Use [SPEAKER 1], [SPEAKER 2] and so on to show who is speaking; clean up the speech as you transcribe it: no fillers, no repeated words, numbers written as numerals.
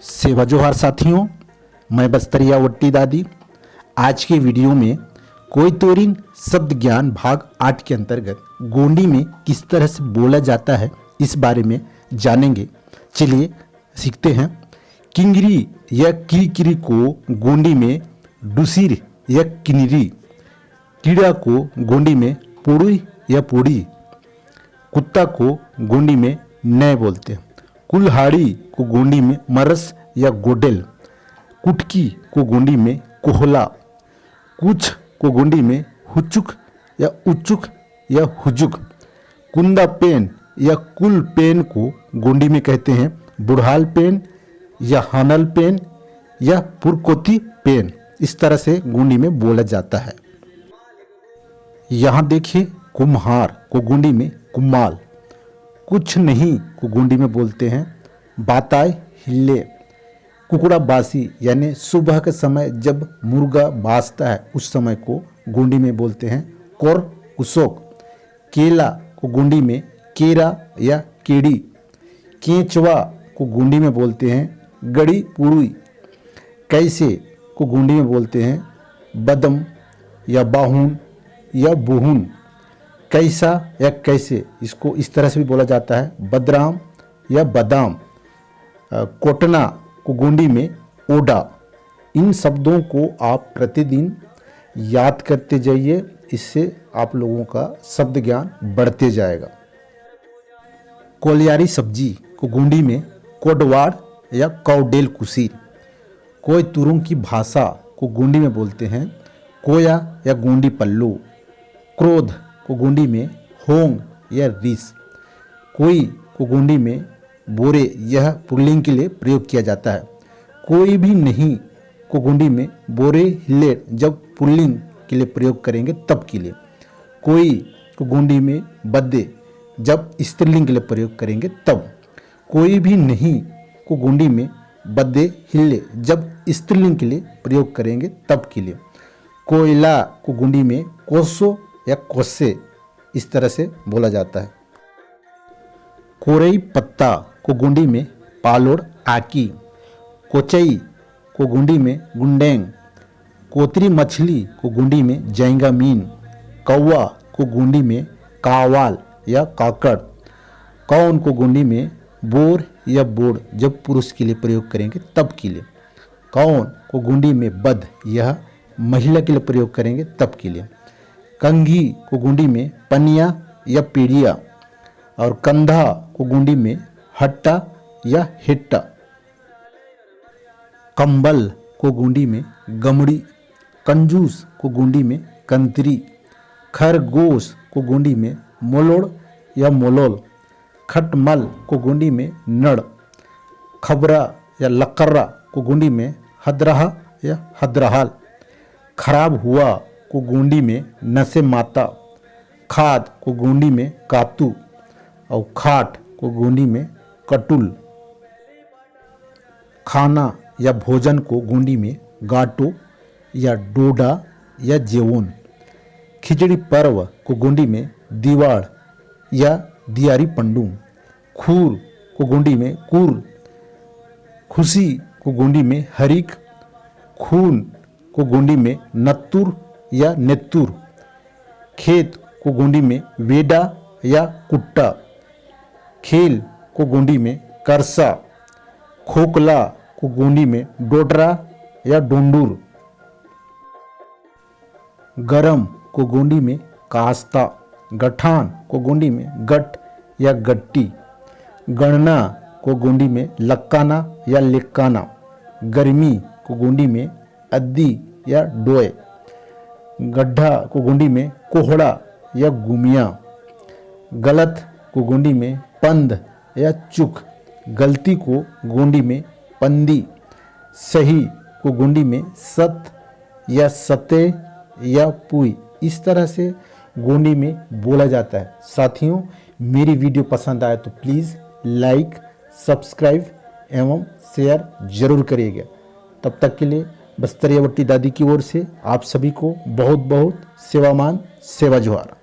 [SPEAKER 1] सेवा जोहार साथियों, मैं बस्तरिया वट्टी दादी। आज के वीडियो में कोई तोरिन शब्द ज्ञान भाग 8 के अंतर्गत गोंडी में किस तरह से बोला जाता है इस बारे में जानेंगे। चलिए सीखते हैं। किंगरी या किरकिरी को गोंडी में डुसिर या किनरी, कीड़ा को गोंडी में पोड़ी या पोड़ी, कुत्ता को गोंडी में नय बोलते हैं, कुल्हाड़ी को गोंडी में मरस या गोडेल, कुटकी को गोंडी में कोहला, कुछ को गोंडी में हुचुक या उचुक या हुजुक, कुंदा पेन या कुल पेन को गोंडी में कहते हैं बुढ़ाल पेन या हानल पेन या पुरकोती पेन। इस तरह से गोंडी में बोला जाता है। यहाँ देखिए, कुम्हार को गोंडी में कुम्माल, कुछ नहीं को गोंडी में बोलते हैं बाताय हिले, कुकुड़ा बासी यानी सुबह के समय जब मुर्गा बासता है उस समय को गोंडी में बोलते हैं कोर कुसोक, केला को गोंडी में केरा या केड़ी, केंचवा को गोंडी में बोलते हैं गड़ी पुड़ी, कैसे को गोंडी में बोलते हैं बदम या बाहुन या बुहुन, कैसा या कैसे इसको इस तरह से भी बोला जाता है बदराम या बादाम, कोटना को गोंडी में ओडा। इन शब्दों को आप प्रतिदिन याद करते जाइए, इससे आप लोगों का शब्द ज्ञान बढ़ते जाएगा। कोलियारी सब्जी को गोंडी में कोडवाड़ या कौडेल कुसीर, कोई तुरुंग की भाषा को गोंडी में बोलते हैं कोया या गोंडी पल्लू, क्रोध को गोंडी में होंग या रीस, कोई को गोंडी में बोरे, यह पुल्लिंग के लिए प्रयोग किया जाता है। कोई भी नहीं को गोंडी में बोरे हिले जब पुल्लिंग के लिए प्रयोग करेंगे तब के लिए, कोई को गोंडी में बद्दे जब स्त्रीलिंग के लिए प्रयोग करेंगे तब, कोई भी नहीं को गोंडी में बद्दे हिले जब स्त्रीलिंग के लिए प्रयोग करेंगे तब के लिए, कोयला को गोंडी में कोसो या कोसे इस तरह से बोला जाता है। कोरई पत्ता को गोंडी में पालोड़ आकी, कोचई को गोंडी में गुंडेंग, कोतरी मछली को गोंडी में जैंगा मीन, कौवा को गोंडी में कावाल या काकड़, कौन को गोंडी में बोर या बोड़ जब पुरुष के लिए प्रयोग करेंगे तब के लिए, कौन को गोंडी में बद, यह महिला के लिए प्रयोग करेंगे तब के लिए, कंघी को गोंडी में पनिया या पीड़िया और कंधा को गोंडी में हट्टा या हिट्टा, कंबल को गोंडी में गमड़ी, कंजूस को गोंडी में कंतरी, खरगोश को गोंडी में मोलोड़ या मोलोल, खटमल को गोंडी में नड़, खबरा या लकर्रा को गोंडी में हदरहा या हदरहाल, खराब हुआ को गोंडी में नसे माता, खाद को गोंडी में कातू और खाट को गोंडी में कटुल, खाना या भोजन को गोंडी में गाटो या डोडा या जेवोन, खिचड़ी पर्व को गोंडी में दीवाड़ या दियारी पंडू, खूर को गोंडी में कूर, खुशी को गोंडी में हरिक, खून को गोंडी में नत्तुर या नेत्तुर, खेत को गोंडी में वेडा या कुट्टा, खेल को गोंडी में करसा, खोकला को गोंडी में डोडरा या डोंडूर, गरम को गोंडी में कास्ता, गठान को गोंडी में गट या गट्टी, गणना को गोंडी में लक्काना या लेक्काना, गर्मी को गोंडी में अद्दी या डोए, गड्ढा को गोंडी में कोहड़ा या गुमिया, गलत को गोंडी में पंद या चुक, गलती को गोंडी में पंदी, सही को गोंडी में सत या सते या पुई। इस तरह से गोंडी में बोला जाता है। साथियों, मेरी वीडियो पसंद आए तो प्लीज़ लाइक, सब्सक्राइब एवं शेयर जरूर करिएगा। तब तक के लिए बस्तरियावट्टी दादी की ओर से आप सभी को बहुत बहुत सेवामान सेवा जोहार।